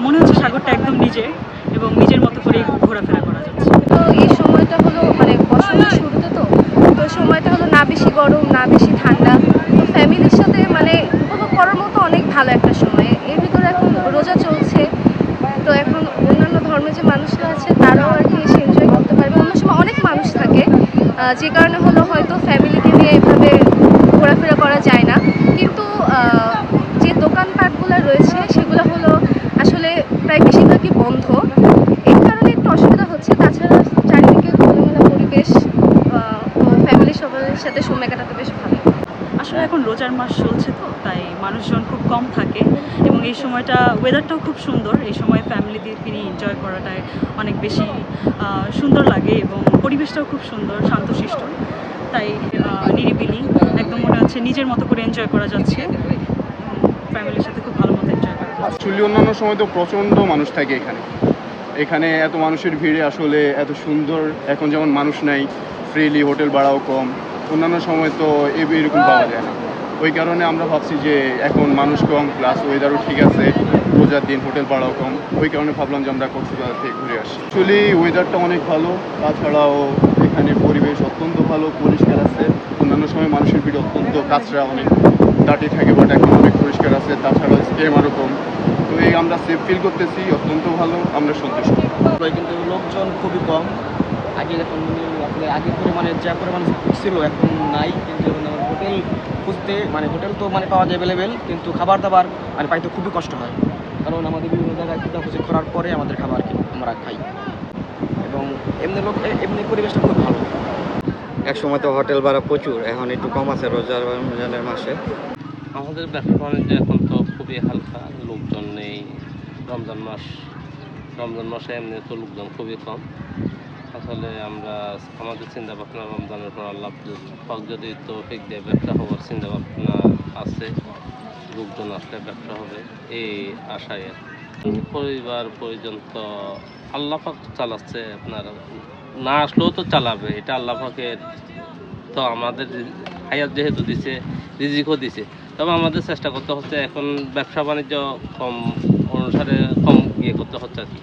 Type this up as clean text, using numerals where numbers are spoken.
মনে হচ্ছে সাগরটা একদম নিজের এবং নিজের মতো করে ঘোরাফেরা করা যাচ্ছে। তো এই সময়টা হলো মানে বসন্তের শুরুতে, তো সময়টা হলো না বেশি গরম না বেশি ঠান্ডা, তো ফ্যামিলির সাথে মানে উপভোগ করার মতো অনেক ভালো একটা সময়। এর ভিতরে এখন রোজা চলছে, তো এখন অন্যান্য ধর্মের যে মানুষরা আছে তারাও আর কি এসে এনজয় করতে পারবে। অন্য সময় অনেক মানুষ থাকে, যে কারণে হলো হয়তো ফ্যামিলিকে নিয়ে এভাবে ঘোরাফেরা করা যায় না। কিন্তু যে দোকানপাটগুলো রয়েছে সেগুলো হলো আসলে প্রায় বেশিরভাগই বন্ধ, এই কারণে একটু অসুবিধা হচ্ছে। তাছাড়া চারিদিকে খোলামেলা পরিবেশ, তো ফ্যামিলির সবার সাথে সময় কাটাতে বেশ ভালো। আসলে এখন রোজার মাস চলছে, তো তাই মানুষজন খুব কম থাকে এবং এই সময়টা ওয়েদারটাও খুব সুন্দর। এই সময় ফ্যামিলিদেরকে নিয়ে এনজয় করাটাই অনেক বেশি সুন্দর লাগে এবং পরিবেশটাও খুব সুন্দর, শান্তশিষ্ট। তাই নিরিবিলি একদম মনে হচ্ছে নিজের মতো করে এনজয় করা যাচ্ছে, ফ্যামিলির সাথে খুব ভালো মতো এনজয় করা যাচ্ছে। অ্যাকচুয়ালি অন্যান্য সময় তো প্রচণ্ড মানুষ থাকে এখানে। এখানে এত মানুষের ভিড়ে আসলে এত সুন্দর, এখন যেমন মানুষ নাই, ফ্রিলি, হোটেল ভাড়াও কম, অন্যান্য সময় তো এরকম পাওয়া যায় না। ওই কারণে আমরা ভাবছি যে এখন মানুষ কম প্লাস ওয়েদারও ঠিক আছে, রোজার দিন, হোটেল ভাড়াও কম, ওই কারণে ভাবলাম যে আমরা কক্সবাজার থেকে ঘুরে আসি। অ্যাকচুয়ালি ওয়েদারটা অনেক ভালো, তাছাড়াও এখানে পরিবেশ অত্যন্ত ভালো, পরিষ্কার আছে। অন্যান্য সময় মানুষের ভিড় অত্যন্ত, কাছরা অনেক দাঁড়ি থাকে, বাট এখন অনেক পরিষ্কার আছে। তাছাড়াও স্কেম আরও কম, তো এই আমরা সেফ ফিল করতেছি, অত্যন্ত ভালো, আমরা সন্তুষ্ট। কিন্তু লোকজন খুবই কম। আগে এখন আসলে আগে পরিমাণে যা পরিমাণ ছিল এখন নাই, কিন্তু হোটেল খুঁজতে মানে হোটেল তো মানে পাওয়া যায় অ্যাভেলেবেল, কিন্তু খাবার দাবার মানে পাইতে খুবই কষ্ট হয়, কারণ আমাদের বিভিন্ন জায়গায় খোঁজাখুঁজি করার পরে আমাদের খাবার আমরা খাই। এবং এমনি পরিবেশটা খুব ভালো। এক সময় তো হোটেল ভাড়া প্রচুর, এখন একটু কম আছে রমজানের মাসে। আমাদের ব্যবসা বাণিজ্য এখন তো খুবই হালকা, লোকজন নেই। রমজান মাস, রমজান মাসে এমনি তো লোকজন খুবই কম। আসলে আমাদের চিন্তা ভাবনা রমজানের পর আল্লাহ পাক যদি তৌফিক দিয়ে ব্যবসা হওয়ার চিন্তা ভাবনা আছে, লোকজন আসলে ব্যবসা হবে এই আশায়। পরিবার পর্যন্ত আল্লাহ পাক চালাচ্ছে, আপনার না আসলেও তো চালাবে, এটা আল্লাহ পাকের। তো আমাদের হায়াত যেহেতু দিছে, রিজিকও দিছে, তবে আমাদের চেষ্টা করতে হচ্ছে এখন ব্যবসা বাণিজ্য কম অনুসারে কম করতে হচ্ছে আর কি।